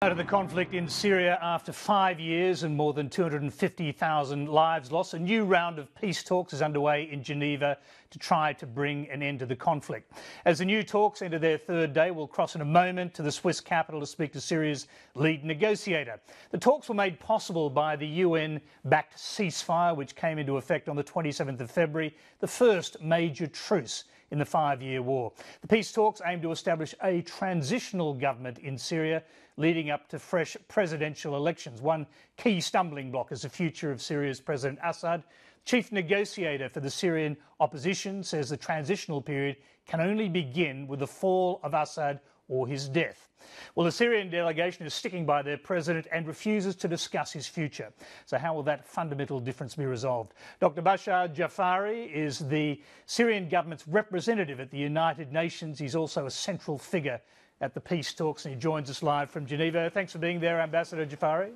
Out of the conflict in Syria after 5 years and more than 250,000 lives lost, a new round of peace talks is underway in Geneva to try to bring an end to the conflict. As the new talks enter their third day, we'll cross in a moment to the Swiss capital to speak to Syria's lead negotiator. The talks were made possible by the UN-backed ceasefire, which came into effect on the 27th of February, the first major truce in the 5-year war. The peace talks aim to establish a transitional government in Syria leading up to fresh presidential elections. One key stumbling block is the future of Syria's President Assad. Chief negotiator for the Syrian opposition says the transitional period can only begin with the fall of Assad or his death. Well, the Syrian delegation is sticking by their president and refuses to discuss his future. So how will that fundamental difference be resolved? Dr Bashar Jaafari is the Syrian government's representative at the United Nations. He's also a central figure at the peace talks, and he joins us live from Geneva. Thanks for being there, Ambassador Jaafari.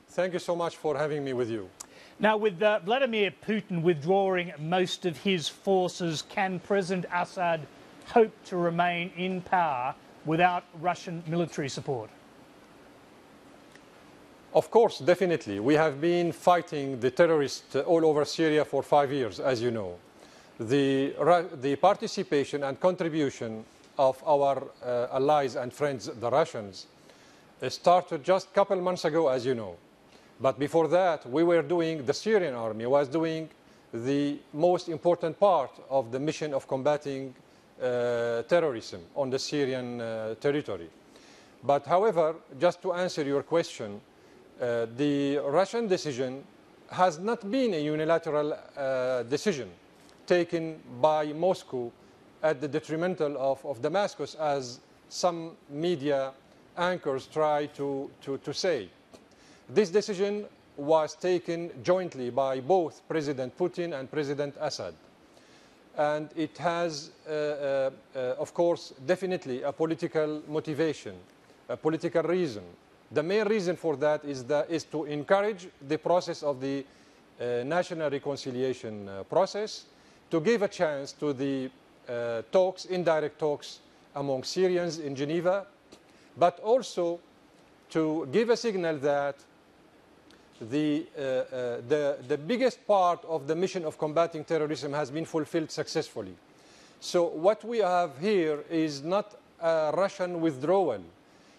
Thank you so much for having me with you. Now, with Vladimir Putin withdrawing most of his forces, can President Assad hope to remain in power without Russian military support? Of course, definitely. We have been fighting the terrorists all over Syria for 5 years, as you know. The participation and contribution of our allies and friends, the Russians, started just a couple months ago, as you know. But before that, the Syrian army was doing the most important part of the mission of combating terrorism on the Syrian territory. But however, just to answer your question, the Russian decision has not been a unilateral decision taken by Moscow at the detrimental of Damascus, as some media anchors try to say. This decision was taken jointly by both President Putin and President Assad. And it has, of course, definitely a political motivation, a political reason. The main reason for that is to encourage the process of the national reconciliation process, to give a chance to the talks, indirect talks among Syrians in Geneva, but also to give a signal that the biggest part of the mission of combating terrorism has been fulfilled successfully. So what we have here is not a Russian withdrawal.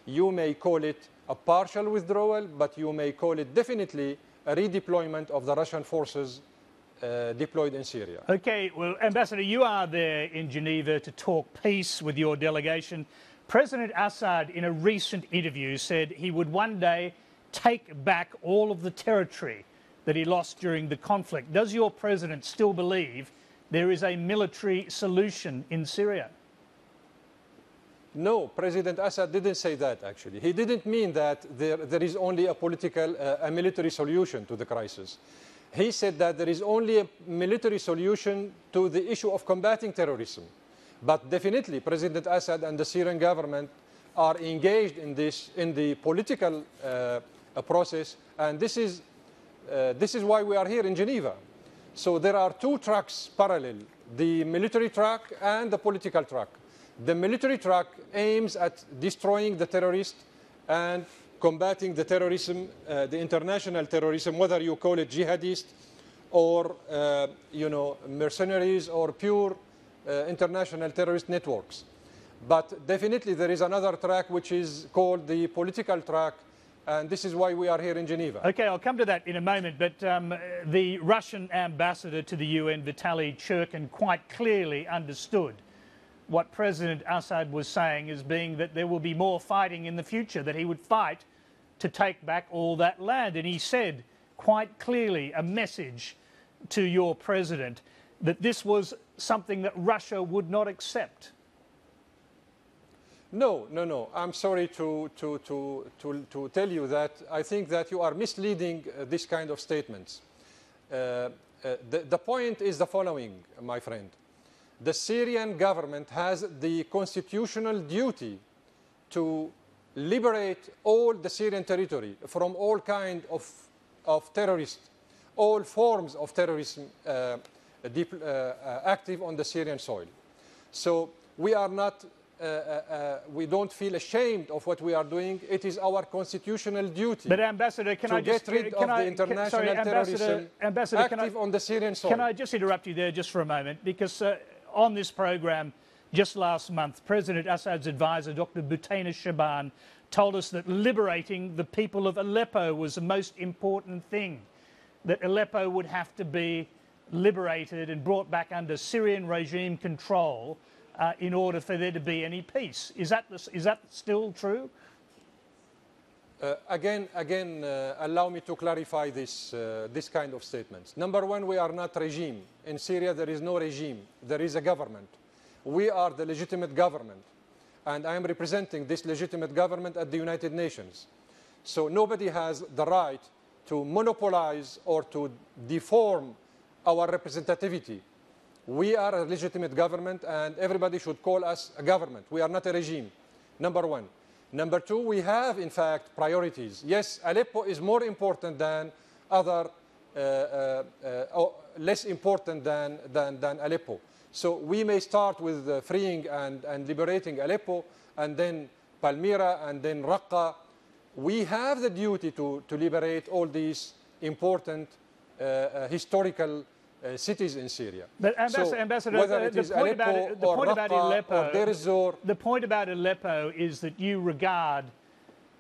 You may call it a partial withdrawal, but you may call it definitely a redeployment of the Russian forces deployed in Syria. Okay, well, Ambassador, you are there in Geneva to talk peace with your delegation. President Assad, in a recent interview, said he would one day take back all of the territory that he lost during the conflict. Does your president still believe there is a military solution in Syria? No, President Assad didn't say that, actually. He didn't mean that there is only a military solution to the crisis. He said that there is only a military solution to the issue of combating terrorism. But definitely, President Assad and the Syrian government are engaged in the political process, and this is why we are here in Geneva. So there are two tracks parallel, the military track and the political track. The military track aims at destroying the terrorists and combating the terrorism, the international terrorism, whether you call it jihadist or mercenaries or pure international terrorist networks. But definitely there is another track which is called the political track, and this is why we are here in Geneva. Okay, I'll come to that in a moment, but the Russian ambassador to the UN, Vitaly Churkin, quite clearly understood what President Assad was saying as being that there will be more fighting in the future, that he would fight to take back all that land. And he said quite clearly a message to your president that this was something that Russia would not accept. No. I'm sorry to tell you that I think that you are misleading this kind of statements. The point is the following, my friend. The Syrian government has the constitutional duty to liberate all the Syrian territory from all kinds of terrorists, all forms of terrorism active on the Syrian soil. So we are not we don't feel ashamed of what we are doing. It is our constitutional duty. But Ambassador, can I just get rid of the international terrorism active on the Syrian soil? Can I just interrupt you there just for a moment? Because on this program, just last month, President Assad's advisor, Dr Bashar Jaafari, told us that liberating the people of Aleppo was the most important thing, that Aleppo would have to be liberated and brought back under Syrian regime control in order for there to be any peace. Is that still true? Again, allow me to clarify this kind of statements. Number one, we are not regime. In Syria, there is no regime. There is a government. We are the legitimate government. And I am representing this legitimate government at the United Nations. So nobody has the right to monopolize or to deform our representativity. We are a legitimate government, and everybody should call us a government. We are not a regime, number one. Number two, we have, in fact, priorities. Yes, Aleppo is more important than other, less important than Aleppo. So we may start with freeing and liberating Aleppo, and then Palmyra, and then Raqqa. We have the duty to liberate all these important historical cities in Syria. But Ambassador, the point about Aleppo is that you regard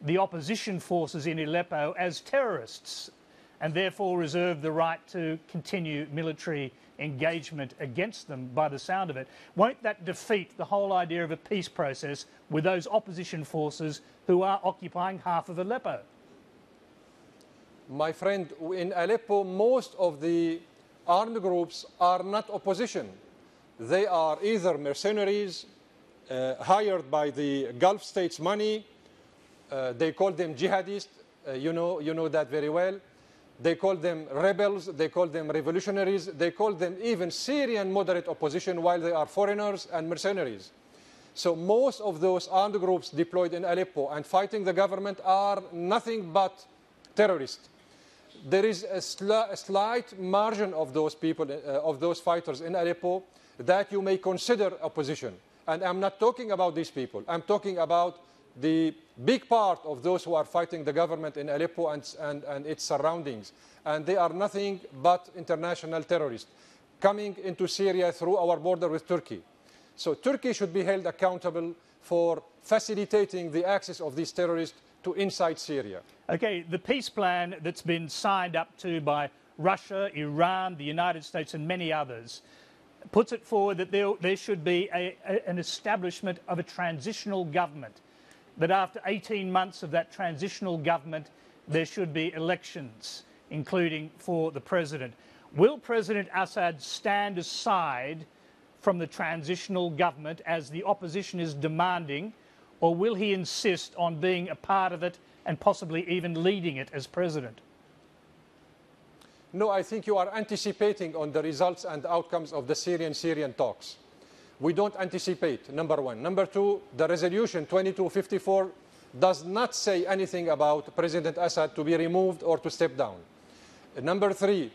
the opposition forces in Aleppo as terrorists, and therefore reserve the right to continue military engagement against them by the sound of it. Won't that defeat the whole idea of a peace process with those opposition forces who are occupying half of Aleppo? My friend, in Aleppo, most of the armed groups are not opposition. They are either mercenaries hired by the Gulf states' money. They call them jihadists. You know that very well. They call them rebels, they call them revolutionaries, they call them even Syrian moderate opposition while they are foreigners and mercenaries. So most of those armed groups deployed in Aleppo and fighting the government are nothing but terrorists. There is a slight margin of those people, of those fighters in Aleppo that you may consider opposition. And I'm not talking about these people. I'm talking about the big part of those who are fighting the government in Aleppo and its surroundings. And they are nothing but international terrorists coming into Syria through our border with Turkey. So Turkey should be held accountable for facilitating the access of these terrorists to inside Syria. Okay, the peace plan that's been signed up to by Russia, Iran, the United States and many others puts it forward that there should be an establishment of a transitional government, that after 18 months of that transitional government, there should be elections, including for the president. Will President Assad stand aside from the transitional government as the opposition is demanding, or will he insist on being a part of it and possibly even leading it as president? No, I think you are anticipating on the results and outcomes of the Syrian talks. We don't anticipate, number one. Number two, the resolution 2254 does not say anything about President Assad to be removed or to step down. Number three,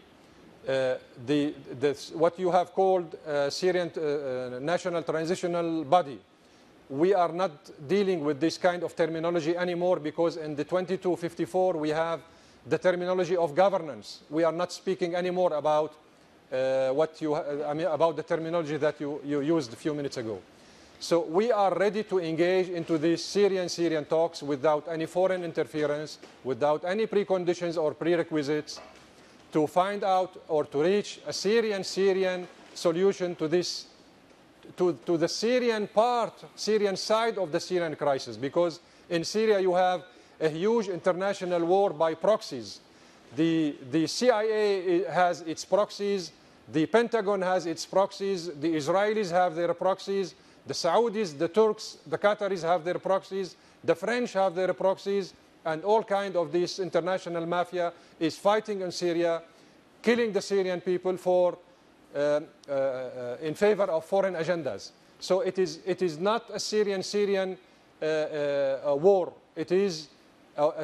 what you have called Syrian National Transitional Body. We are not dealing with this kind of terminology anymore because in the 2254 we have the terminology of governance. We are not speaking anymore about about the terminology that you used a few minutes ago. So we are ready to engage into these Syrian talks without any foreign interference, without any preconditions or prerequisites, to find out or to reach a Syrian solution to this, to the Syrian side of the Syrian crisis. Because in Syria you have a huge international war by proxies. The CIA has its proxies, the Pentagon has its proxies, the Israelis have their proxies, the Saudis, the Turks, the Qataris have their proxies, the French have their proxies, and all kinds of this international mafia is fighting in Syria, killing the Syrian people in favor of foreign agendas. So it is not a Syrian war. It is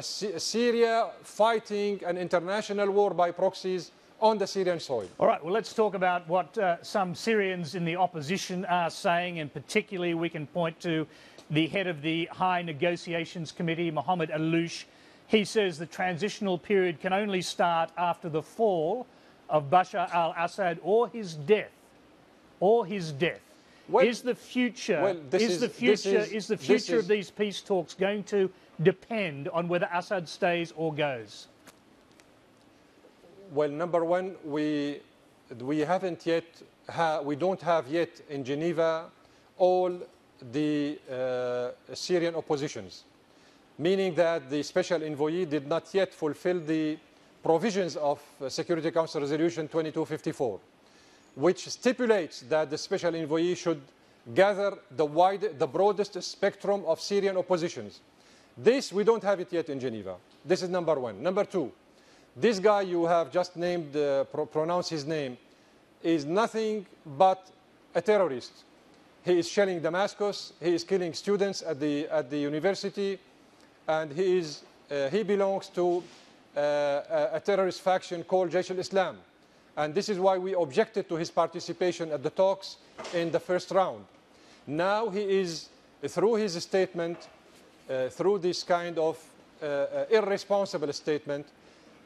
Syria fighting an international war by proxies on the Syrian soil. All right, well, let's talk about what some Syrians in the opposition are saying, and particularly we can point to the head of the High Negotiations Committee, Mohammed Al-Loush. He says the transitional period can only start after the fall of Bashar al-Assad or his death. Or his death. Well, is the future, well, is the future of these peace talks going to depend on whether Assad stays or goes? Well, number one, we haven't yet, we don't have yet in Geneva all the Syrian oppositions, meaning that the special envoy did not yet fulfill the provisions of Security Council Resolution 2254, which stipulates that the special envoy should gather the broadest spectrum of Syrian oppositions. This, we don't have it yet in Geneva. This is number one. Number two, this guy you have just named, pronounced his name, is nothing but a terrorist. He is shelling Damascus, he is killing students at the university, and he belongs to a terrorist faction called Jaish al-Islam. And this is why we objected to his participation at the talks in the first round. Now he is, through his statement, through this kind of irresponsible statement,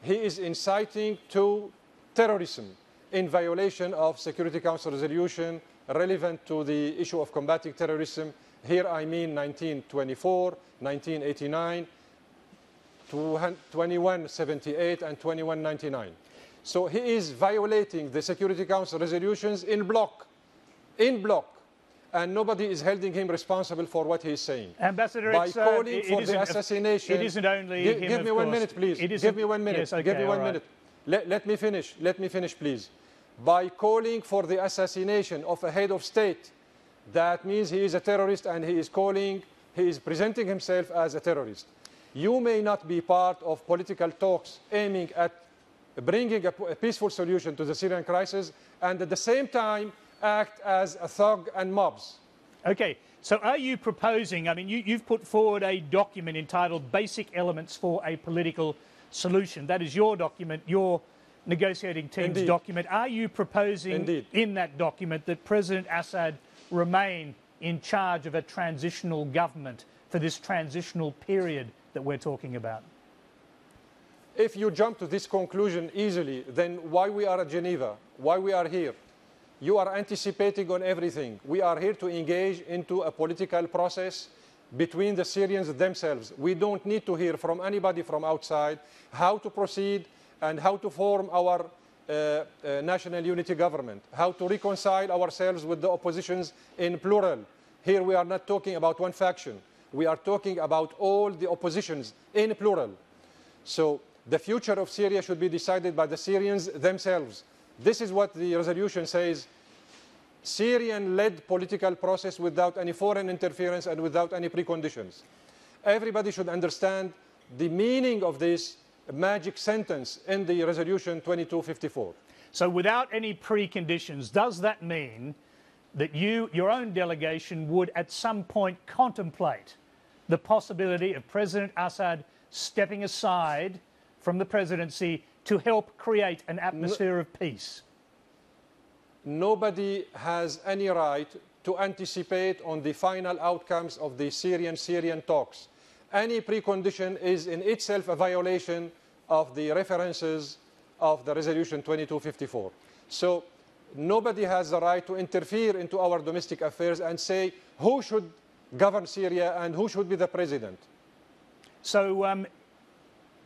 he is inciting to terrorism in violation of Security Council resolution relevant to the issue of combating terrorism. Here I mean 1924, 1989, 2178 and 2199. So he is violating the Security Council resolutions in block, and nobody is holding him responsible for what he is saying. Ambassador, by calling for the assassination. It isn't only him, give me 1 minute, please. Give me 1 minute. Yes, okay, give me 1 right. minute. Let me finish. Let me finish, please. By calling for the assassination of a head of state, that means he is a terrorist, and he is presenting himself as a terrorist. You may not be part of political talks aiming at bringing a peaceful solution to the Syrian crisis, and at the same time act as a thug and mobs. Okay, so are you proposing, I mean, you've put forward a document entitled Basic Elements for a Political Solution. That is your document, your negotiating team's Indeed. document. Are you proposing Indeed. in that document that President Assad remain in charge of a transitional government for this transitional period that we're talking about? If you jump to this conclusion easily, then why we are at Geneva? Why we are here? You are anticipating on everything. We are here to engage into a political process between the Syrians themselves. We don't need to hear from anybody from outside how to proceed and how to form our national unity government, how to reconcile ourselves with the oppositions in plural. Here we are not talking about one faction. We are talking about all the oppositions in plural. So the future of Syria should be decided by the Syrians themselves. This is what the resolution says. Syrian-led political process without any foreign interference and without any preconditions. Everybody should understand the meaning of this magic sentence in the resolution 2254. So without any preconditions, does that mean that your own delegation would at some point contemplate the possibility of President Assad stepping aside from the presidency to help create an atmosphere of peace? Nobody has any right to anticipate on the final outcomes of the Syrian talks. Any precondition is in itself a violation of the references of the resolution 2254. So nobody has the right to interfere into our domestic affairs and say who should govern Syria and who should be the president. So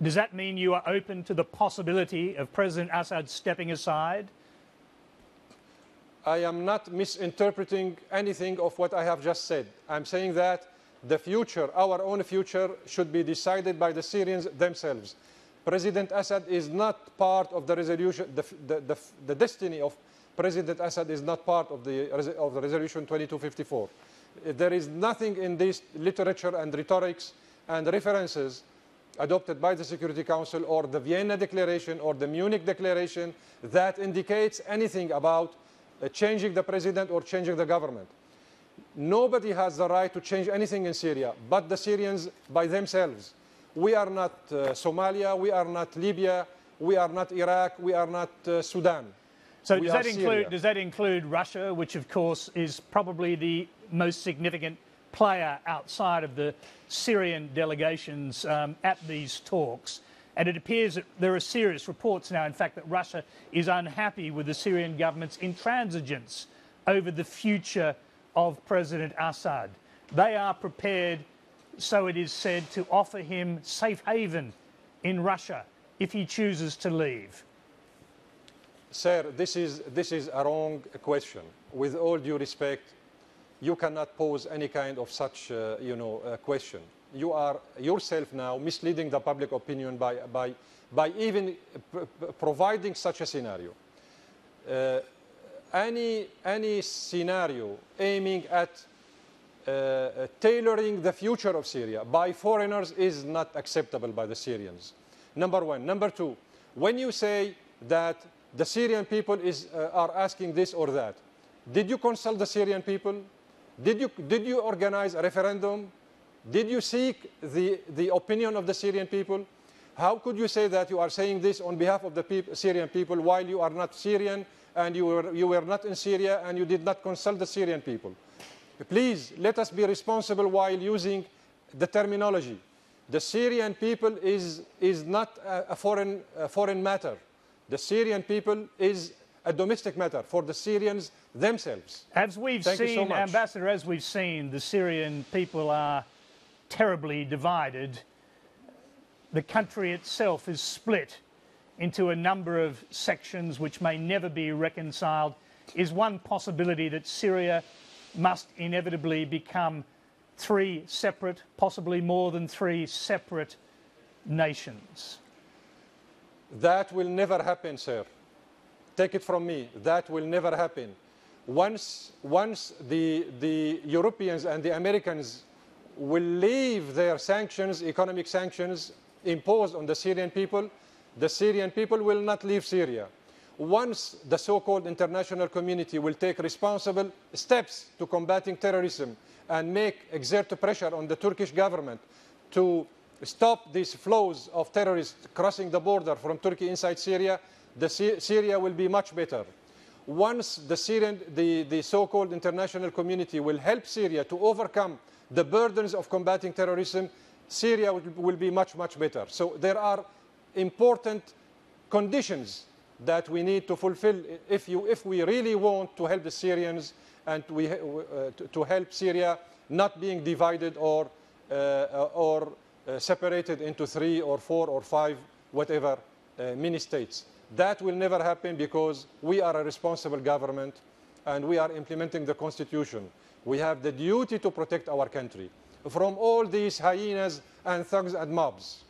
does that mean you are open to the possibility of President Assad stepping aside? I am not misinterpreting anything of what I have just said. I'm saying that the future, our own future, should be decided by the Syrians themselves. President Assad is not part of the resolution. The destiny of President Assad is not part of the resolution 2254. There is nothing in this literature and rhetorics and references adopted by the Security Council or the Vienna Declaration or the Munich Declaration that indicates anything about changing the president or changing the government. Nobody has the right to change anything in Syria but the Syrians by themselves. We are not Somalia, we are not Libya, we are not Iraq, we are not Sudan. So does that include Russia, which of course is probably the most significant player outside of the Syrian delegations at these talks? And it appears that there are serious reports now, in fact, that Russia is unhappy with the Syrian government's intransigence over the future of President Assad. They are prepared, so it is said, to offer him safe haven in Russia if he chooses to leave. Sir, this is a wrong question. With all due respect, you cannot pose any kind of such question. You are yourself now misleading the public opinion by even providing such a scenario. Any scenario aiming at tailoring the future of Syria by foreigners is not acceptable by the Syrians. Number one. Number two, when you say that the Syrian people are asking this or that, did you consult the Syrian people? Did you organize a referendum? Did you seek the opinion of the Syrian people? How could you say that you are saying this on behalf of the Syrian people while you are not Syrian and you were not in Syria and you did not consult the Syrian people? Please, let us be responsible while using the terminology. The Syrian people is not a foreign matter. The Syrian people is a domestic matter for the Syrians themselves. As we've seen, Ambassador, as we've seen, the Syrian people are terribly divided. The country itself is split into a number of sections which may never be reconciled. Is one possibility that Syria must inevitably become three separate, possibly more than three separate nations? That will never happen, sir. Take it from me, that will never happen. Once the Europeans and the Americans will leave their sanctions, economic sanctions imposed on the Syrian people will not leave Syria. Once the so-called international community will take responsible steps to combating terrorism and exert pressure on the Turkish government to stop these flows of terrorists crossing the border from Turkey inside Syria, Syria will be much better. Once the so-called international community will help Syria to overcome the burdens of combating terrorism, Syria will be much, much better. So there are important conditions that we need to fulfill if we really want to help the Syrians and to help Syria not being divided or separated into 3 or 4 or 5, whatever, mini states. That will never happen because we are a responsible government and we are implementing the Constitution. We have the duty to protect our country from all these hyenas and thugs and mobs.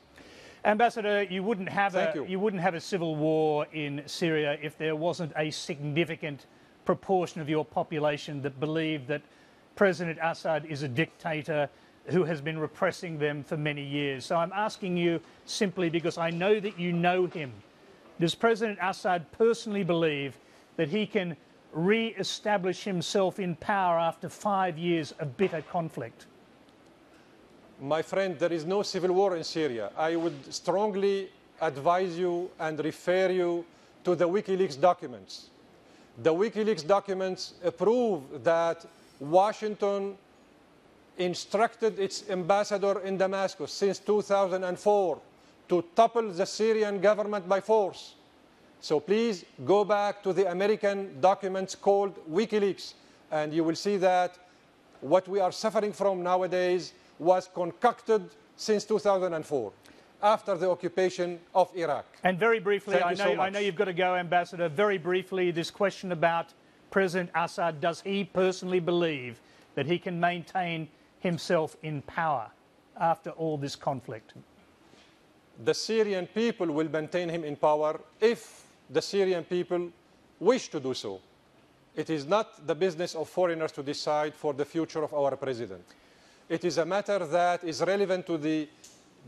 Ambassador, you wouldn't have a civil war in Syria if there wasn't a significant proportion of your population that believed that President Assad is a dictator who has been repressing them for many years. So I'm asking you simply because I know that you know him. Does President Assad personally believe that he can re-establish himself in power after 5 years of bitter conflict? My friend, there is no civil war in Syria. I would strongly advise you and refer you to the WikiLeaks documents. The WikiLeaks documents prove that Washington instructed its ambassador in Damascus since 2004 to topple the Syrian government by force. So please go back to the American documents called WikiLeaks, and you will see that what we are suffering from nowadays was concocted since 2004, after the occupation of Iraq. And very briefly, I know you've got to go, Ambassador, very briefly, this question about President Assad, does he personally believe that he can maintain himself in power after all this conflict? The Syrian people will maintain him in power if the Syrian people wish to do so. It is not the business of foreigners to decide for the future of our president. It is a matter that is relevant to the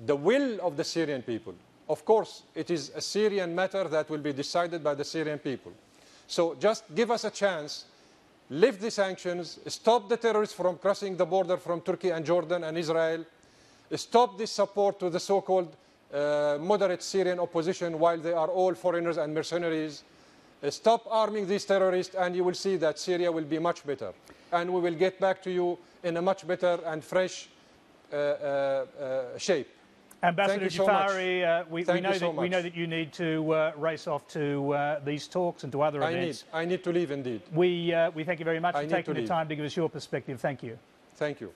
will of the Syrian people. Of course, it is a Syrian matter that will be decided by the Syrian people. So just give us a chance, lift the sanctions, stop the terrorists from crossing the border from Turkey and Jordan and Israel, stop this support to the so-called moderate Syrian opposition while they are all foreigners and mercenaries. Stop arming these terrorists and you will see that Syria will be much better. And we will get back to you in a much better and fresh shape. Ambassador Jaafari, we know that you need to race off to these talks and to other events. I need to leave indeed. We thank you very much for taking the time to give us your perspective. Thank you. Thank you.